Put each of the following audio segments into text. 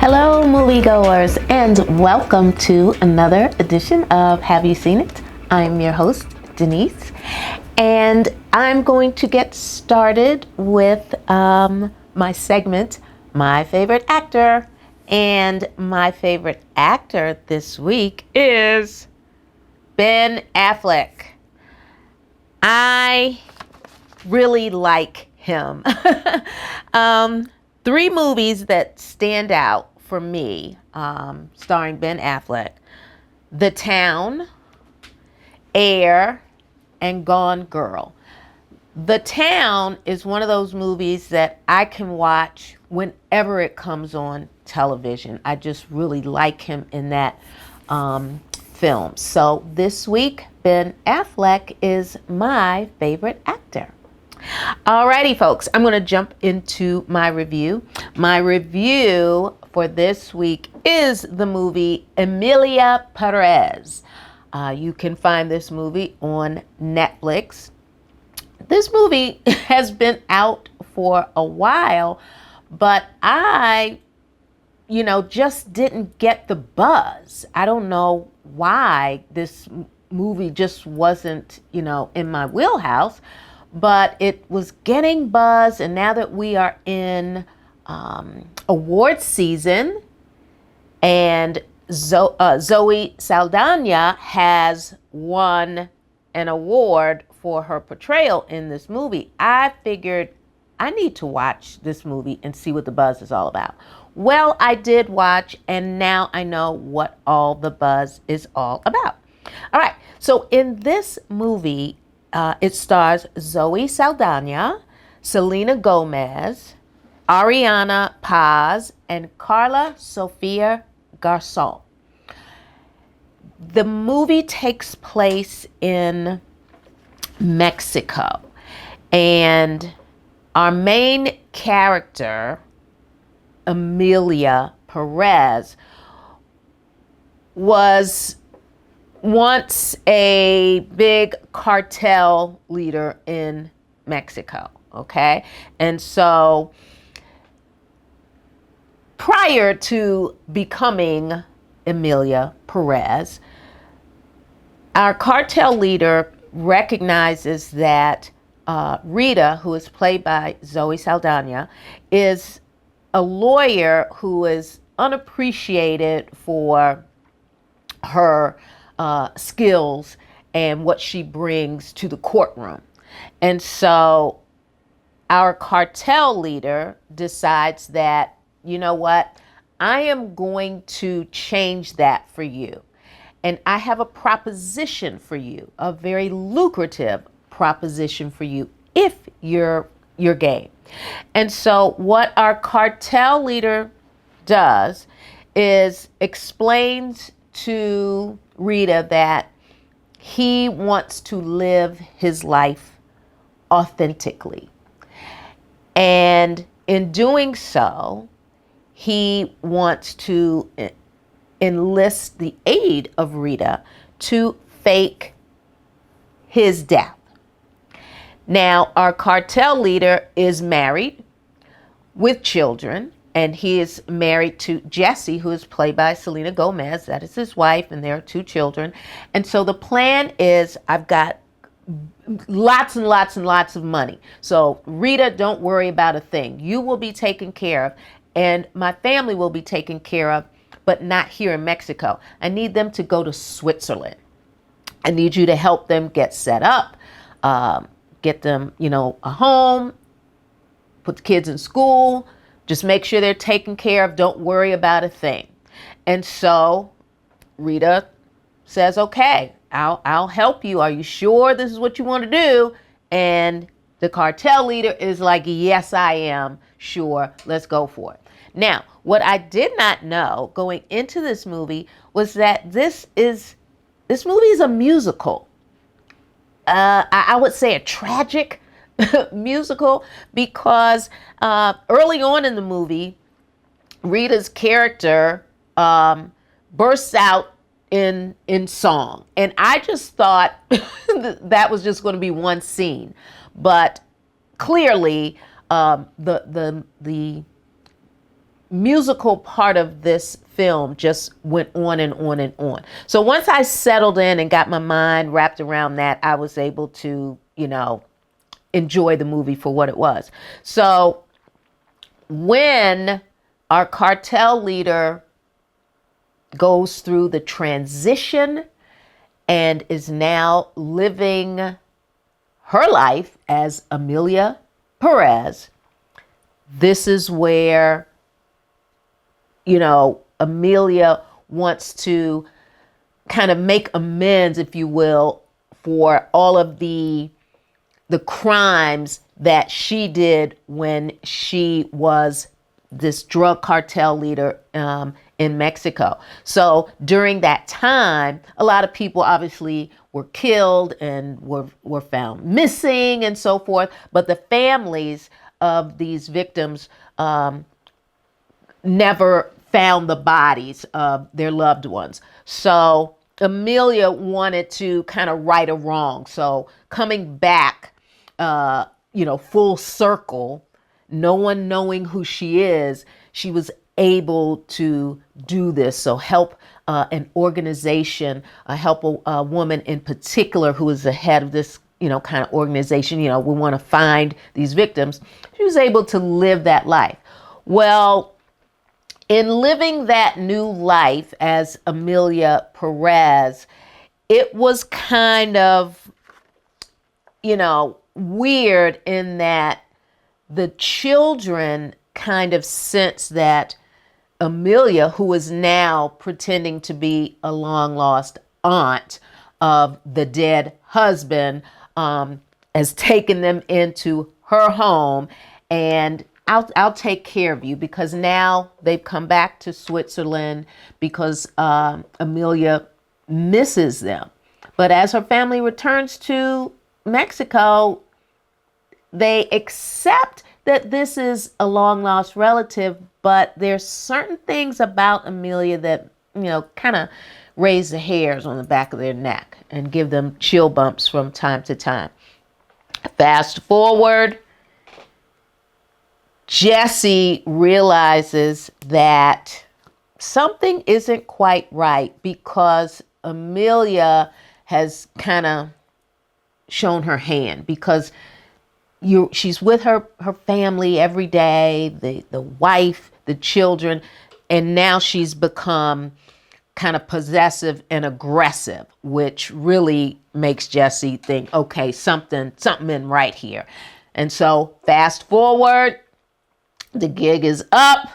Hello, moviegoers, and welcome to another edition of Have You Seen It? I'm your host, Denise, and I'm going to get started with my segment, My Favorite Actor. And my favorite actor this week is Ben Affleck. I really like him. Three movies that stand out for me, starring Ben Affleck: The Town, Air, and Gone Girl. The Town is one of those movies that I can watch whenever it comes on television. I just really like him in that film. So this week, Ben Affleck is my favorite actor. Alrighty, folks, I'm going to jump into my review. My review for this week is the movie Emilia Perez. You can find this movie on Netflix. This movie has been out for a while, but I just didn't get the buzz. I don't know why this movie just wasn't, in my wheelhouse. But it was getting buzz, and now that we are in award season, and Zoe Saldana has won an award for her portrayal in this movie, I figured I need to watch this movie and see what the buzz is all about. Well, I did watch, and now I know what all the buzz is all about. All right, so in this movie, it stars Zoe Saldana, Selena Gomez, Ariana Paz, and Carla Sofia Garcon. The movie takes place in Mexico, and our main character, Emilia Perez, was once a big cartel leader in Mexico, okay? And so prior to becoming Emilia Perez, our cartel leader recognizes that Rita, who is played by Zoe Saldana, is a lawyer who is unappreciated for her skills and what she brings to the courtroom. And so our cartel leader decides that, you know what, I am going to change that for you. And I have a proposition for you, a very lucrative proposition for you if you're game. And so what our cartel leader does is explains to Rita that he wants to live his life authentically. And in doing so, he wants to enlist the aid of Rita to fake his death. Now, our cartel leader is married with children, and he is married to Jessie, who is played by Selena Gomez. That is his wife, and there are two children. And so the plan is, I've got lots and lots and lots of money. So Rita, don't worry about a thing. You will be taken care of, and my family will be taken care of, but not here in Mexico. I need them to go to Switzerland. I need you to help them get set up, get them, a home, put the kids in school. Just make sure they're taken care of. Don't worry about a thing. And so Rita says, okay, I'll help you. Are you sure this is what you want to do? And the cartel leader is like, yes, I am sure. Let's go for it. Now, what I did not know going into this movie was that this movie is a musical. I would say a tragic musical, because early on in the movie, Rita's character bursts out in song, and I just thought that was just going to be one scene, but clearly the musical part of this film just went on and on and on. So once I settled in and got my mind wrapped around that, I was able to, enjoy the movie for what it was. So when our cartel leader goes through the transition and is now living her life as Emilia Perez, this is where, Emilia wants to kind of make amends, if you will, for all of the crimes that she did when she was this drug cartel leader in Mexico. So during that time, a lot of people obviously were killed and were found missing and so forth. But the families of these victims never found the bodies of their loved ones. So Emilia wanted to kind of right a wrong. So coming back, full circle, no one knowing who she is, she was able to do this. So help an organization, help a woman in particular who is the head of this, kind of organization. We want to find these victims. She was able to live that life. Well, in living that new life as Emilia Perez, it was kind of, weird in that the children kind of sense that Emilia, who is now pretending to be a long lost aunt of the dead husband, has taken them into her home, and I'll take care of you, because now they've come back to Switzerland because Emilia misses them. But as her family returns to Mexico, they accept that this is a long lost relative, but there's certain things about Emilia that, kind of raise the hairs on the back of their neck and give them chill bumps from time to time. Fast forward, Jesse realizes that something isn't quite right, because Emilia has kind of shown her hand, because she's with her family every day, the wife, the children, and now she's become kind of possessive and aggressive, which really makes Jesse think, okay, something in right here. And so fast forward, the gig is up.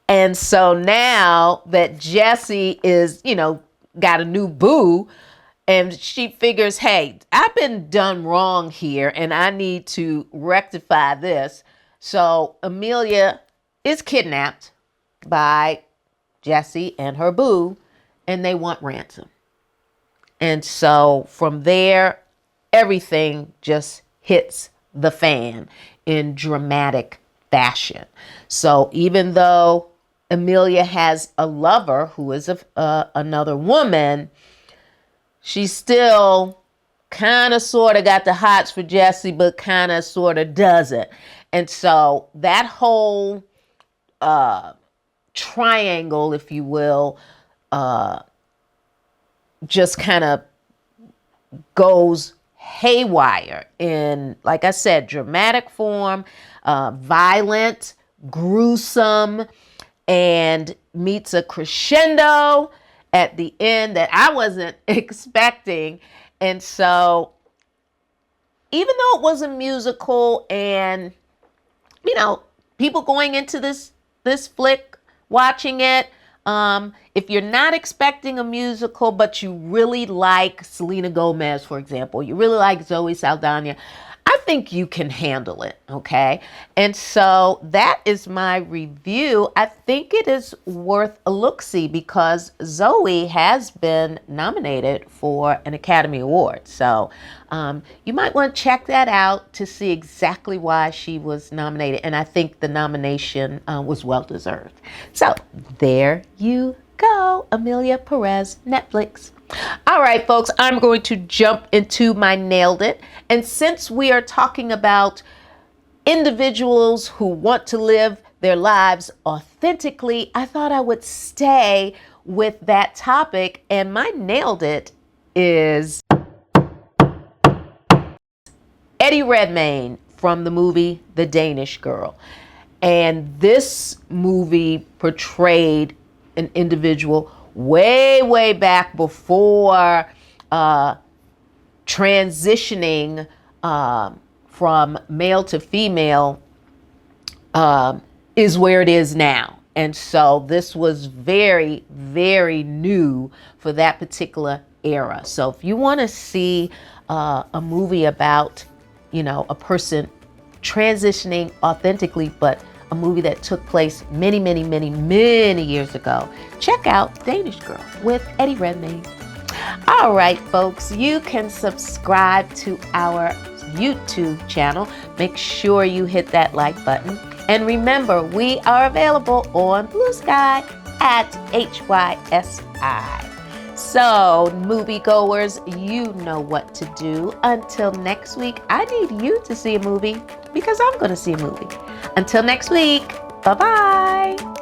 And so now that Jesse is, got a new boo, and she figures, hey, I've been done wrong here and I need to rectify this. So Emilia is kidnapped by Jesse and her boo, and they want ransom. And so from there, everything just hits the fan in dramatic fashion. So even though Emilia has a lover who is another woman, she still kind of sort of got the hots for Jesse, but kind of sort of doesn't. And so that whole triangle, if you will, just kind of goes haywire in, like I said, dramatic form, violent, gruesome, and meets a crescendo at the end that I wasn't expecting. And so even though it was a musical, and people going into this flick, watching it, if you're not expecting a musical, but you really like Selena Gomez, for example, you really like Zoe Saldana, I think you can handle it, okay? And so that is my review. I think it is worth a look-see, because Zoe has been nominated for an Academy Award. So you might want to check that out to see exactly why she was nominated. And I think the nomination was well-deserved. So there you go, Emilia Perez, Netflix. All right, folks, I'm going to jump into my Nailed It. And since we are talking about individuals who want to live their lives authentically, I thought I would stay with that topic, and my nailed it is Eddie Redmayne from the movie The Danish Girl. And this movie portrayed an individual way back before transitioning from male to female is where it is now. And so this was very new for that particular era. So if you want to see a movie about, a person transitioning authentically, but a movie that took place many years ago, check out Danish Girl with Eddie Redmayne. All right, folks, you can subscribe to our YouTube channel. Make sure you hit that like button. And remember, we are available on BlueSky at HYSI. So, moviegoers, you know what to do. Until next week, I need you to see a movie because I'm going to see a movie. Until next week, bye-bye.